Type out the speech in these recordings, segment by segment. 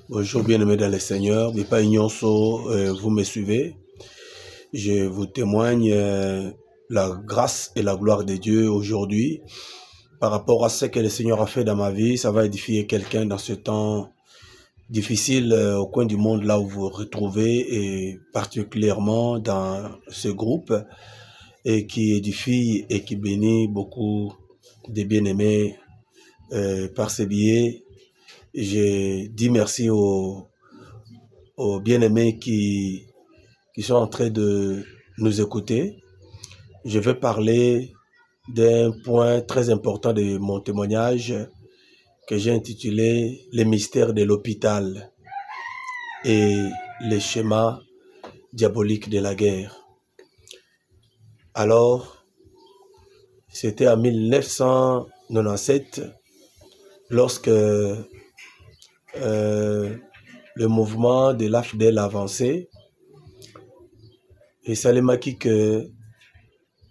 Bonjour bien-aimés dans le Seigneur, Bipa Ignonso, vous me suivez. Je vous témoigne la grâce et la gloire de Dieu aujourd'hui par rapport à ce que le Seigneur a fait dans ma vie. Ça va édifier quelqu'un dans ce temps difficile au coin du monde là où vous vous retrouvez et particulièrement dans ce groupe et qui édifie et qui bénit beaucoup de bien-aimés par ce biais. J'ai dit merci aux bien-aimés qui sont en train de nous écouter. Je vais parler d'un point très important de mon témoignage que j'ai intitulé « Les mystères de l'hôpital et les schémas diaboliques de la guerre ». Alors, c'était en 1997 lorsque le mouvement de l'AFDEL avançait. Et ça m'a dit que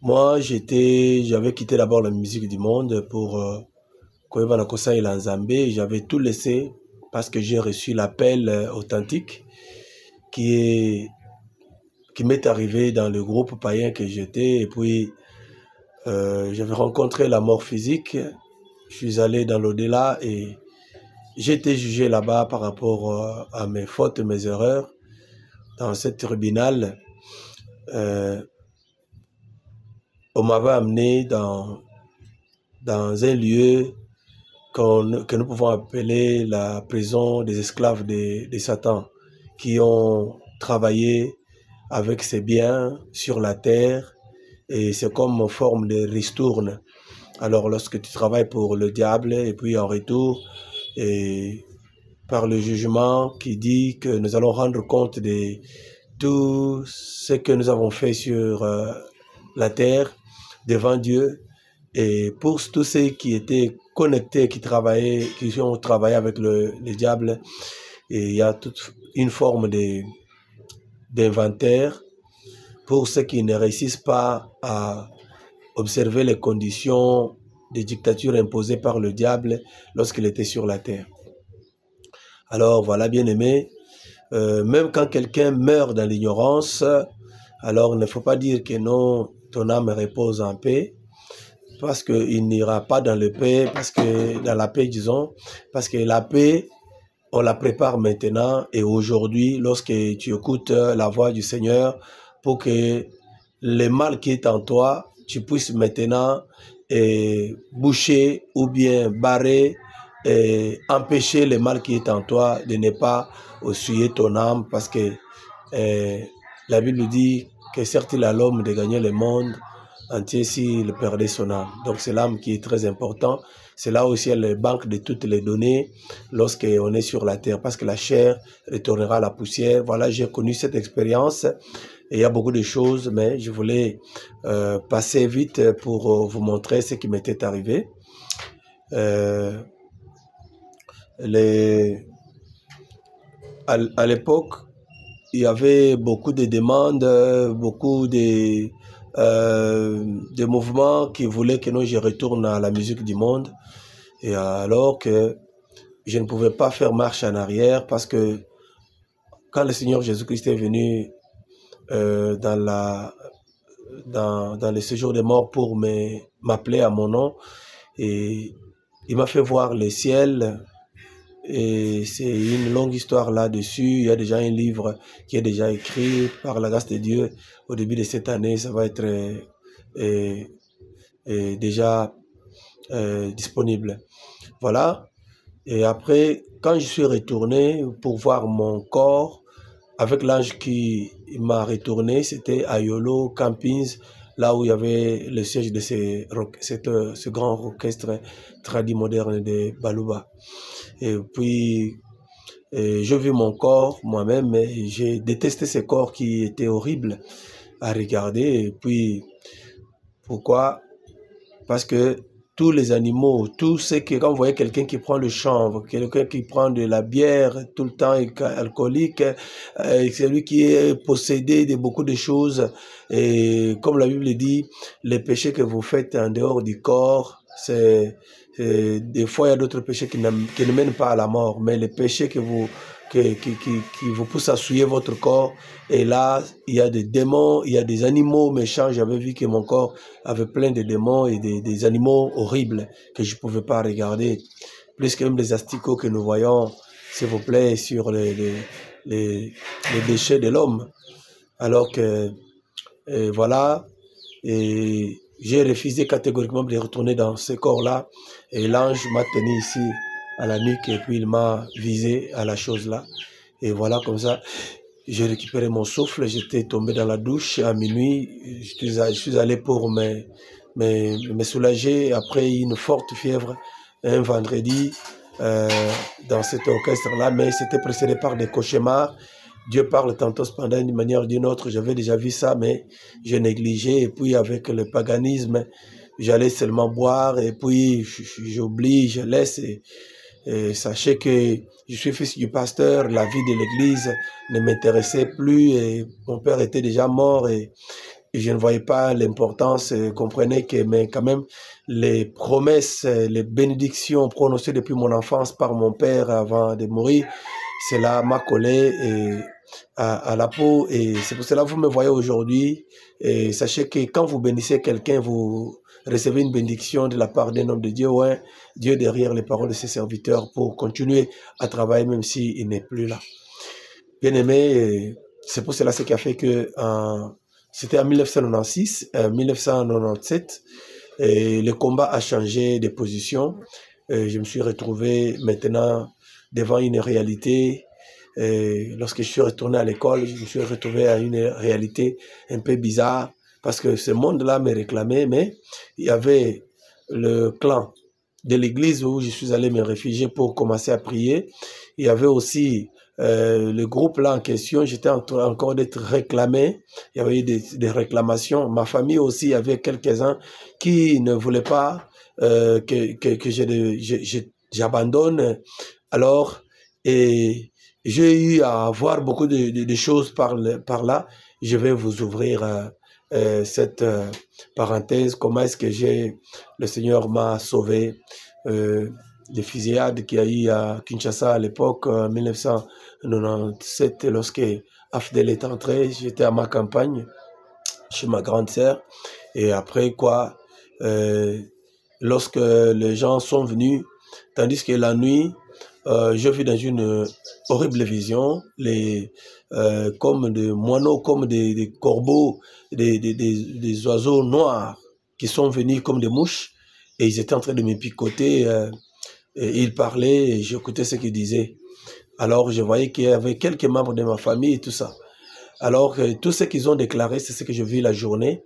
moi, j'avais quitté d'abord la musique du monde pour Koeva Nakosa et Lanzambé. J'avais tout laissé parce que j'ai reçu l'appel authentique qui m'est arrivé dans le groupe païen que j'étais. Et puis, j'avais rencontré la mort physique. Je suis allé dans l'au-delà et j'ai été jugé là-bas par rapport à mes fautes, mes erreurs. Dans ce tribunal, on m'avait amené dans un lieu que nous pouvons appeler la prison des esclaves de Satan, qui ont travaillé avec ses biens sur la terre, et c'est comme une forme de ristourne. Alors lorsque tu travailles pour le diable, et puis en retour, et par le jugement qui dit que nous allons rendre compte de tout ce que nous avons fait sur la terre devant Dieu, et pour tous ceux qui étaient connectés, qui ont travaillé avec le diable, et il y a toute une forme d'inventaire pour ceux qui ne réussissent pas à observer les conditions de dictature imposées par le diable lorsqu'il était sur la terre. Alors voilà, bien aimé, même quand quelqu'un meurt dans l'ignorance, alors il ne faut pas dire que non, ton âme repose en paix, parce qu'il n'ira pas dans le paix, dans la paix, disons, parce que la paix, on la prépare maintenant et aujourd'hui, lorsque tu écoutes la voix du Seigneur, pour que le mal qui est en toi, tu puisses maintenant boucher ou bien barrer et empêcher le mal qui est en toi de ne pas essuyer ton âme, parce que la Bible dit que certes il a l'homme de gagner le monde entier s'il perdait son âme. Donc c'est l'âme qui est très important. C'est là aussi la banque de toutes les données lorsqu'on est sur la terre, parce que la chair retournera à la poussière. Voilà, j'ai connu cette expérience et il y a beaucoup de choses, mais je voulais passer vite pour vous montrer ce qui m'était arrivé. À l'époque, il y avait beaucoup de demandes, beaucoup de mouvements qui voulaient que je retourne à la musique du monde. Et alors que je ne pouvais pas faire marche en arrière, parce que quand le Seigneur Jésus-Christ est venu dans le séjour des morts pour m'appeler à mon nom, et il m'a fait voir le ciel. Et c'est une longue histoire là-dessus. Il y a déjà un livre qui est déjà écrit par la grâce de Dieu. Au début de cette année, ça va être déjà disponible. Voilà. Et après, quand je suis retourné pour voir mon corps, avec l'ange qui m'a retourné, c'était à Yolo Campings, là où il y avait le siège de ce grand orchestre tradit moderne de Baluba. Et puis, j'ai vu mon corps moi-même, et j'ai détesté ce corps qui était horrible à regarder. Et puis, pourquoi? Parce que tous les animaux, tout ce que, quand vous voyez quelqu'un qui prend le chanvre, quelqu'un qui prend de la bière tout le temps alcoolique, c'est lui qui est possédé de beaucoup de choses. Et comme la Bible dit, les péchés que vous faites en dehors du corps, Des fois, il y a d'autres péchés qui ne mènent pas à la mort, mais les péchés qui vous poussent à souiller votre corps. Et là, il y a des démons, il y a des animaux méchants. J'avais vu que mon corps avait plein de démons et des animaux horribles que je ne pouvais pas regarder. Plus que même les asticots que nous voyons, s'il vous plaît, sur les déchets de l'homme. Alors que, voilà, et j'ai refusé catégoriquement de retourner dans ce corps-là. Et l'ange m'a tenu ici à la nuque et puis il m'a visé à la chose là. Et voilà, comme ça, j'ai récupéré mon souffle. J'étais tombé dans la douche à minuit. Je suis allé pour me soulager après une forte fièvre un vendredi dans cet orchestre-là. Mais c'était précédé par des cauchemars. Dieu parle tantôt cependant d'une manière ou d'une autre. J'avais déjà vu ça, mais je négligeais. Et puis avec le paganisme, j'allais seulement boire. Et puis j'oublie, je laisse. Et sachez que je suis fils du pasteur. La vie de l'église ne m'intéressait plus. Et mon père était déjà mort. Et je ne voyais pas l'importance. Comprenez que, mais quand même, les promesses, les bénédictions prononcées depuis mon enfance par mon père avant de mourir, cela m'a collé à la peau et c'est pour cela que vous me voyez aujourd'hui. Et sachez que quand vous bénissez quelqu'un, vous recevez une bénédiction de la part d'un homme de Dieu, ouais, Dieu derrière les paroles de ses serviteurs pour continuer à travailler même s'il n'est plus là. Bien aimé, c'est pour cela ce qui a fait que c'était en 1996, 1997, et le combat a changé de position. Je me suis retrouvé maintenant devant une réalité. Et lorsque je suis retourné à l'école, je me suis retrouvé à une réalité un peu bizarre parce que ce monde-là me réclamait, mais il y avait le clan de l'église où je suis allé me réfugier pour commencer à prier. Il y avait aussi le groupe là en question, j'étais en train encore d'être réclamé. Il y avait eu des réclamations. Ma famille aussi, il y avait quelques-uns qui ne voulaient pas que j'abandonne. Alors, et j'ai eu à voir beaucoup de choses par là. Je vais vous ouvrir cette parenthèse. Comment est-ce que le Seigneur m'a sauvé des fusillades qu'il y a eu à Kinshasa à l'époque, en 1997, lorsque Afdel est entré. J'étais à ma campagne, chez ma grande sœur. Et après quoi, lorsque les gens sont venus, tandis que la nuit, je vis dans une horrible vision, comme des moineaux, comme des corbeaux, des oiseaux noirs qui sont venus comme des mouches et ils étaient en train de me picoter. Et ils parlaient et j'écoutais ce qu'ils disaient. Alors je voyais qu'il y avait quelques membres de ma famille et tout ça. Alors tout ce qu'ils ont déclaré, c'est ce que je vis la journée.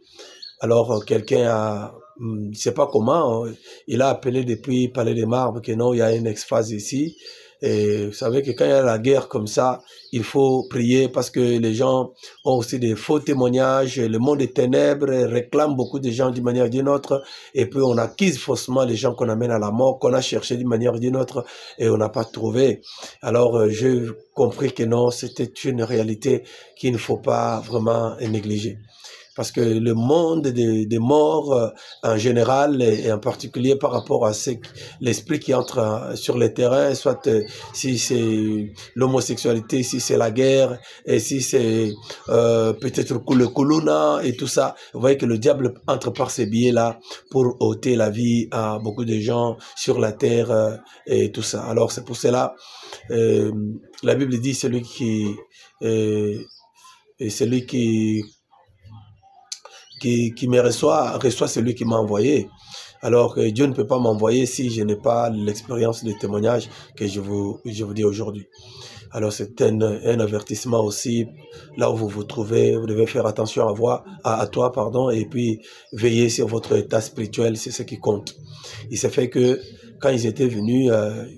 Alors quelqu'un a, je ne sais pas comment, il a appelé depuis Palais des Marbres que non, il y a une exphase ici. Et vous savez que quand il y a la guerre comme ça, il faut prier parce que les gens ont aussi des faux témoignages. Le monde des ténèbres réclame beaucoup de gens d'une manière ou d'une autre. Et puis on acquise faussement les gens qu'on amène à la mort, qu'on a cherché d'une manière ou d'une autre et on n'a pas trouvé. Alors j'ai compris que non, c'était une réalité qu'il ne faut pas vraiment négliger. Parce que le monde des morts en général et en particulier par rapport à l'esprit qui entre sur les terrains, soit si c'est l'homosexualité, si c'est la guerre, et si c'est peut-être le kuluna et tout ça, vous voyez que le diable entre par ces biais-là pour ôter la vie à beaucoup de gens sur la terre et tout ça. Alors c'est pour cela, la Bible dit celui qui me reçoit celui qui m'a envoyé. Alors que Dieu ne peut pas m'envoyer si je n'ai pas l'expérience de témoignage que je vous dis aujourd'hui. Alors c'est un avertissement aussi, là où vous vous trouvez, vous devez faire attention à toi, et puis veiller sur votre état spirituel, c'est ce qui compte. Il s'est fait que quand ils étaient venus,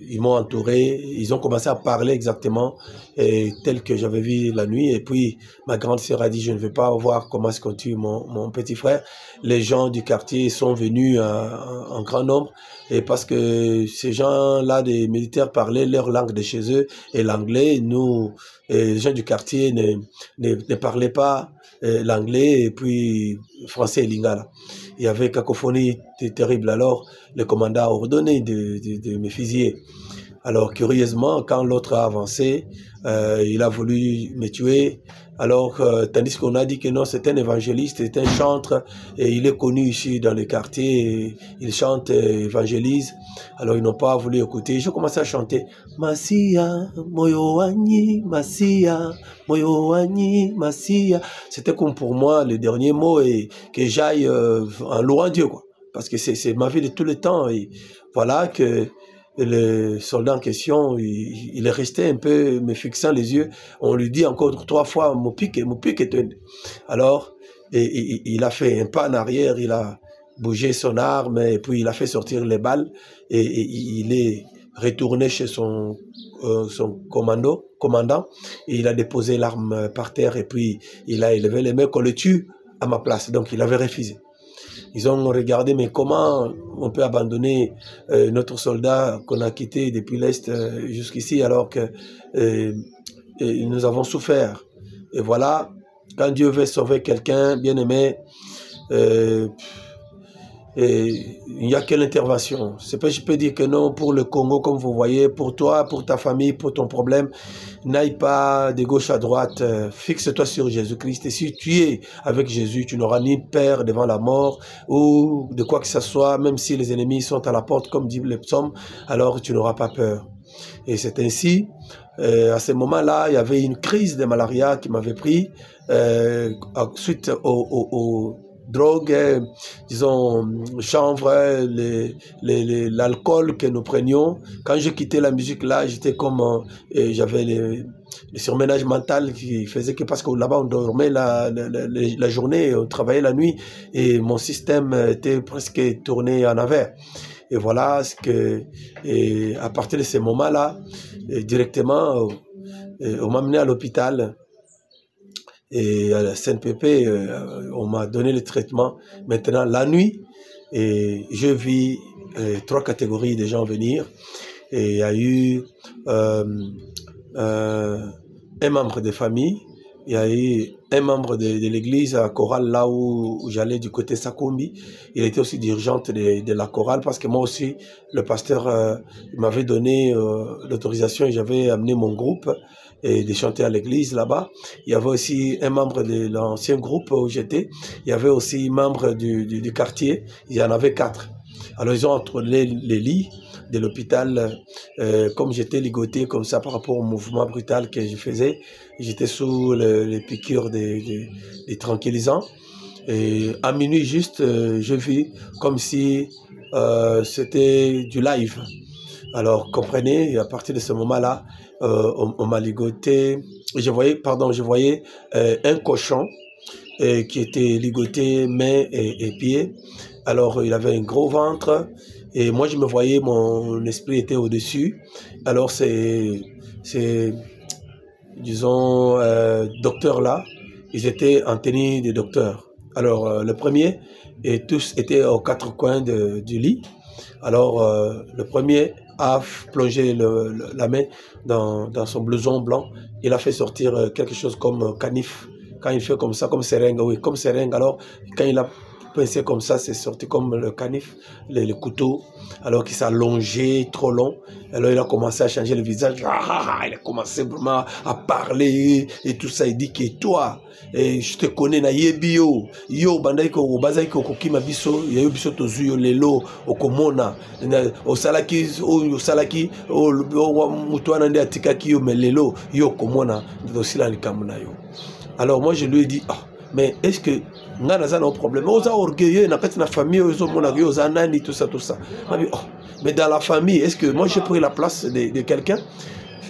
ils m'ont entouré, ils ont commencé à parler exactement tel que j'avais vu la nuit. Et puis ma grande sœur a dit, je ne veux pas voir comment se continue mon petit frère. Les gens du quartier sont venus en grand nombre et parce que ces gens-là, des militaires, parlaient leur langue de chez eux et l'anglais. Nous, et les gens du quartier ne parlaient pas l'anglais et puis français et lingala. Il y avait cacophonie terrible. Alors, le commandant a ordonné de me fusiller. Alors, curieusement, quand l'autre a avancé, il a voulu me tuer. Alors, tandis qu'on a dit que non, c'est un évangéliste, c'est un chantre, et il est connu ici dans le quartier, il chante, évangélise. Alors, ils n'ont pas voulu écouter. Je commençais à chanter Masia, Moyo Wani, Masia, Moyo Wani, Masia. C'était comme pour moi le dernier mot et que j'aille en louant Dieu, quoi. Parce que c'est ma vie de tout le temps. Et voilà que le soldat en question, il est resté un peu me fixant les yeux. On lui dit encore 3 fois, mon pic est. Alors, il a fait un pas en arrière, il a bougé son arme, et puis il a fait sortir les balles, et il est retourné chez son commandant, et il a déposé l'arme par terre, et puis il a élevé les mains qu'on le tue à ma place. Donc, il avait refusé. Ils ont regardé, mais comment on peut abandonner notre soldat qu'on a quitté depuis l'Est jusqu'ici alors que nous avons souffert. Et voilà, quand Dieu veut sauver quelqu'un, bien aimé, il n'y a que l'intervention. Je peux dire que non, pour le Congo, comme vous voyez, pour toi, pour ta famille, pour ton problème, n'aille pas de gauche à droite, fixe-toi sur Jésus-Christ. Et si tu es avec Jésus, tu n'auras ni peur devant la mort ou de quoi que ce soit, même si les ennemis sont à la porte, comme dit le psaume, alors tu n'auras pas peur. Et c'est ainsi, à ce moment-là, il y avait une crise de malaria qui m'avait pris suite au drogue, disons, chanvre, l'alcool que nous prenions. Quand je quittais la musique là, j'étais comme, j'avais le surménage mental qui faisait que, parce que là-bas on dormait la journée, on travaillait la nuit, et mon système était presque tourné en envers. Et voilà ce que, et à partir de ce moment-là, directement, on m'a amené à l'hôpital. Et à la CNPP, on m'a donné le traitement. Maintenant, la nuit, et je vis 3 catégories de gens venir. Et il y a eu un membre de famille, il y a eu un membre de l'église à chorale, là où j'allais du côté Sakombi. Il était aussi dirigeante de la chorale, parce que moi aussi, le pasteur m'avait donné l'autorisation et j'avais amené mon groupe et de chanter à l'église là-bas. Il y avait aussi un membre de l'ancien groupe où j'étais. Il y avait aussi un membre du quartier. Il y en avait 4. Alors ils ont entrôné les lits de l'hôpital. Comme j'étais ligoté comme ça par rapport au mouvement brutal que je faisais, j'étais sous les piqûres des tranquillisants. Et à minuit juste, je vis comme si c'était du live. Alors comprenez, à partir de ce moment-là, on m'a ligoté. Je voyais un cochon qui était ligoté mains et pieds. Alors il avait un gros ventre et moi je me voyais, mon esprit était au-dessus. Alors disons, docteurs là, ils étaient en tenue de docteur. Alors le premier, et tous étaient aux 4 coins du lit. Alors le premier a plongé la main dans son blouson blanc. Il a fait sortir quelque chose comme canif. Quand il fait comme ça, comme seringue, oui, comme seringue. Alors, quand il a pincé comme ça, c'est sorti comme le canif, le couteau. Alors qu'il s'est allongé trop long. Alors, il a commencé à changer le visage. Il a commencé vraiment à parler et tout ça. Il dit que toi, et je te connais na yebio yo bandai ko bazai ko kokima biso ya biso tozuyo lelo okomona osalaki mutu wana nde atikaki yo melelo yo komona dosila likamuna yo. Alors moi je lui ai dit mais est-ce que nga naza na problème oza orgueilleux na kati na famille ozo mona yo oza nani tout ça mais dans la famille est-ce que moi j'ai pris la place de quelqu'un?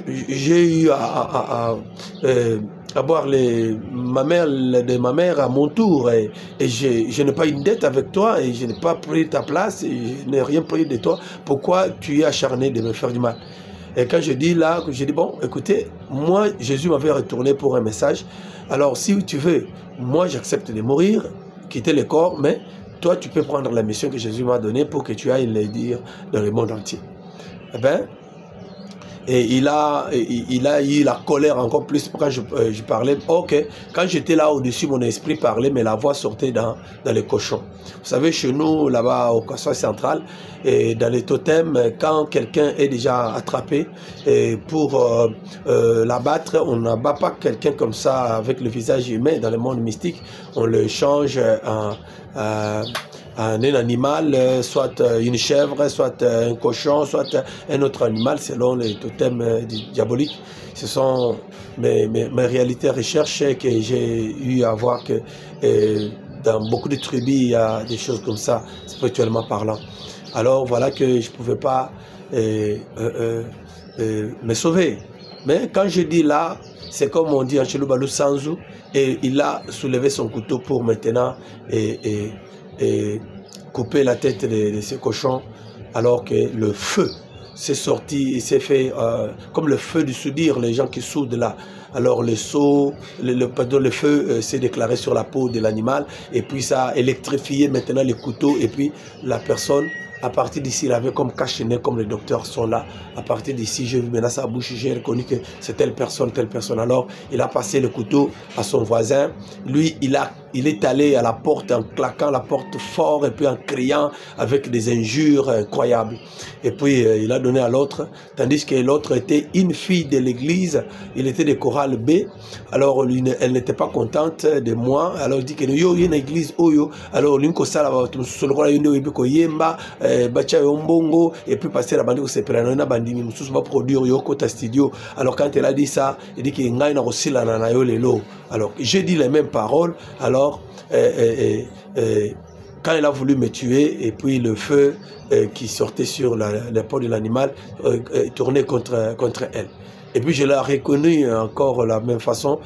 J'ai eu à boire ma mère à mon tour et je n'ai pas une dette avec toi et je n'ai pas pris ta place et je n'ai rien pris de toi. Pourquoi tu es acharné de me faire du mal? Et quand je dis là, j'ai dit bon, écoutez, moi Jésus m'avait retourné pour un message. Alors si tu veux, moi j'accepte de mourir, quitter le corps, mais toi tu peux prendre la mission que Jésus m'a donnée pour que tu ailles le dire dans le monde entier. Eh bien, Et il a eu la colère encore plus quand je parlais. Ok, quand j'étais là au-dessus, mon esprit parlait, mais la voix sortait dans les cochons. Vous savez, chez nous, là-bas au Kassai central, et dans les totems, quand quelqu'un est déjà attrapé, et pour l'abattre, on n'abat pas quelqu'un comme ça avec le visage humain dans le monde mystique. On le change en un animal, soit une chèvre, soit un cochon, soit un autre animal, selon les totems diaboliques. Ce sont mes réalités recherches que j'ai eu à voir que dans beaucoup de tribus, il y a des choses comme ça, spirituellement parlant. Alors voilà que je ne pouvais pas me sauver. Mais quand je dis là, c'est comme on dit en Cheloubalou Sanzu, et il a soulevé son couteau pour maintenant et couper la tête de ces cochons, alors que le feu s'est sorti, il s'est fait comme le feu du soudire, les gens qui soudent là. Alors le feu s'est déclaré sur la peau de l'animal, et puis ça a électrifié maintenant les couteaux, et puis la personne, à partir d'ici, il avait comme caché-nez, comme les docteurs sont là. À partir d'ici, j'ai vu maintenant sa bouche, j'ai reconnu que c'est telle personne, telle personne. Alors, il a passé le couteau à son voisin. Lui, il est allé à la porte en claquant la porte fort et puis en criant avec des injures incroyables. Et puis, il a donné à l'autre, tandis que l'autre était une fille de l'église. Il était de chorale B. Alors, elle n'était pas contente de moi. Alors, il dit que yo, il y a une église, oyo. Alors, l'une ça, bacha yombongo et puis passer la bande ko sepelana na bandi mususu ba produire yo kota studio. Alors quand elle a dit ça, il dit que ngai na osila na yo lelo. Alors j'ai dit les mêmes paroles. Alors quand elle a voulu me tuer, et puis le feu qui sortait sur la peau de l'animal tournait contre elle. Et puis je l'ai reconnu encore de la même façon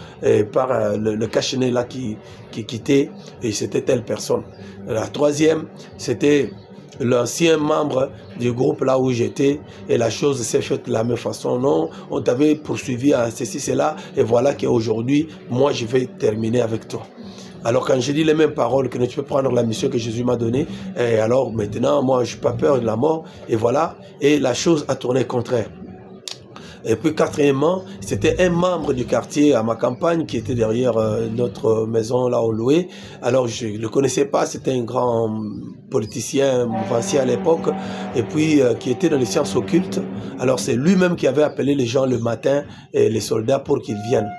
par le cache-nez là qui quittait, et c'était telle personne. La troisième, c'était l'ancien membre du groupe là où j'étais, et la chose s'est faite de la même façon. Non, on t'avait poursuivi à ceci, cela, et voilà qu'aujourd'hui, moi je vais terminer avec toi. Alors quand je dis les mêmes paroles, que tu peux prendre la mission que Jésus m'a donnée, et alors maintenant, moi je n'ai pas peur de la mort, et voilà, et la chose a tourné contraire. Et puis quatrièmement, c'était un membre du quartier à ma campagne qui était derrière notre maison là où loué. Alors je ne le connaissais pas, c'était un grand politicien mouvancier à l'époque, et puis qui était dans les sciences occultes. Alors c'est lui-même qui avait appelé les gens le matin, et les soldats, pour qu'ils viennent.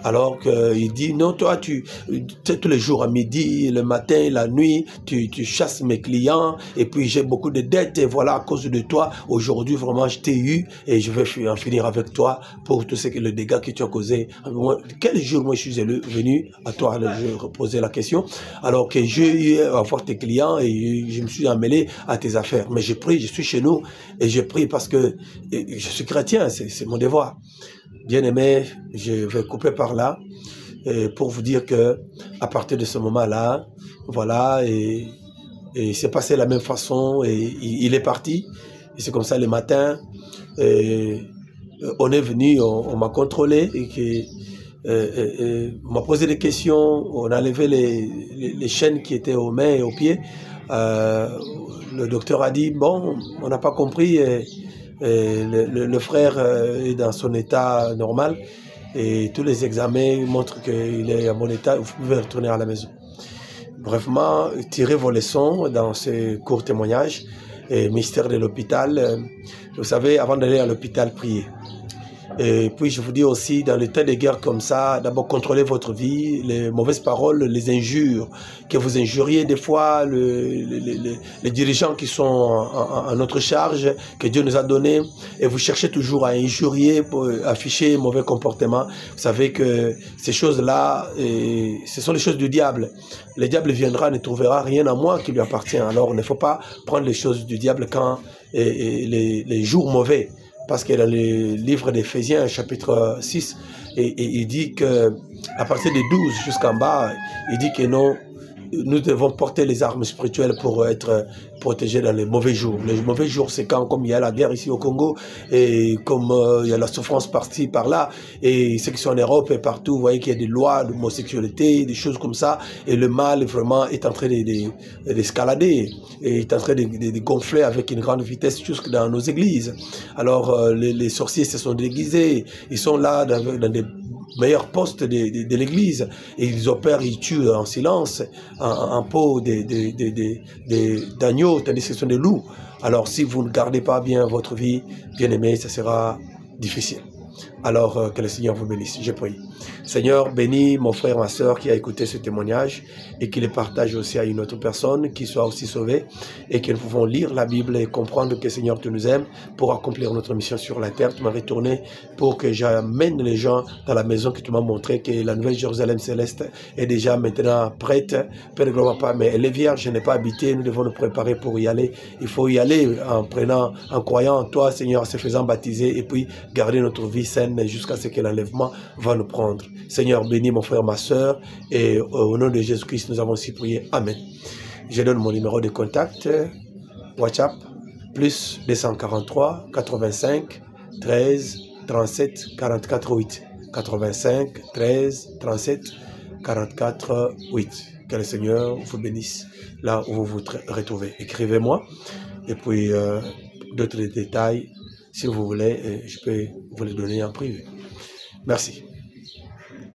Alors qu'il dit, non, toi, tous les jours à midi, le matin, la nuit, tu chasses mes clients, et puis j'ai beaucoup de dettes, et voilà, à cause de toi, aujourd'hui, vraiment, je t'ai eu, et je vais en finir avec toi pour tout ce que le dégât que tu as causé. Quel jour, moi, je suis venu à toi, je reposais la question, alors que j'ai eu à voir tes clients, et je me suis emmêlé à tes affaires. Mais j'ai pris, je suis chez nous, et j'ai pris parce que je suis chrétien, c'est mon devoir. Bien-aimé, je vais couper par là pour vous dire que à partir de ce moment-là, voilà, et c'est passé de la même façon, et il est parti. Et c'est comme ça le matin, on est venu, on m'a contrôlé, et on m'a posé des questions, on a levé les chaînes qui étaient aux mains et aux pieds. Le docteur a dit, bon, on n'a pas compris. Le frère est dans son état normal, et tous les examens montrent qu'il est en bon état, vous pouvez retourner à la maison. Brefement, tirez vos leçons dans ces courts témoignages. Et mystère de l'hôpital, vous savez, avant d'aller à l'hôpital, priez. Et puis je vous dis aussi, dans les temps de guerre comme ça, d'abord contrôlez votre vie, les mauvaises paroles, les injures, que vous injuriez des fois les dirigeants qui sont à notre charge, que Dieu nous a donné, et vous cherchez toujours à injurier, pour afficher mauvais comportement. Vous savez que ces choses-là, ce sont les choses du diable. Le diable viendra, ne trouvera rien à moi qui lui appartient. Alors il ne faut pas prendre les choses du diable quand les jours mauvais. Parce que dans le livre d'Éphésiens, chapitre 6, et il dit que à partir de 12 jusqu'en bas, il dit que non, nous devons porter les armes spirituelles pour être protégés dans les mauvais jours. Les mauvais jours, c'est quand, comme il y a la guerre ici au Congo, et comme il y a la souffrance par-ci, par-là, et ceux qui sont en Europe et partout, vous voyez qu'il y a des lois d'homosexualité, des choses comme ça, et le mal vraiment est en train d'escalader, et est en train de gonfler avec une grande vitesse jusque dans nos églises. Alors, les sorciers se sont déguisés, ils sont là dans des meilleurs postes de l'église, et ils opèrent, ils tuent en silence, en peau d'agneaux, tandis que ce sont des loups. Alors si vous ne gardez pas bien votre vie, bien aimé, ça sera difficile. Alors que le Seigneur vous bénisse, je prie. Seigneur, bénis mon frère, ma soeur qui a écouté ce témoignage et qui le partage aussi à une autre personne qui soit aussi sauvée et que nous pouvons lire la Bible et comprendre que Seigneur, tu nous aimes pour accomplir notre mission sur la terre. Tu m'as retourné pour que j'amène les gens dans la maison que tu m'as montré, que la nouvelle Jérusalem céleste est déjà maintenant prête. Père de gloire, Papa, mais elle est vierge, je n'ai pas habité, nous devons nous préparer pour y aller. Il faut y aller en croyant en toi, Seigneur, en se faisant baptiser et puis garder notre vie saine jusqu'à ce que l'enlèvement va nous prendre. Seigneur, bénis mon frère, ma soeur, et au nom de Jésus-Christ, nous avons aussi prié. Amen. Je donne mon numéro de contact, WhatsApp, plus 243 85 13 37 44 8. 85 13 37 44 8. Que le Seigneur vous bénisse là où vous vous retrouvez. Écrivez-moi, et puis d'autres détails, si vous voulez, je peux vous les donner en privé. Merci.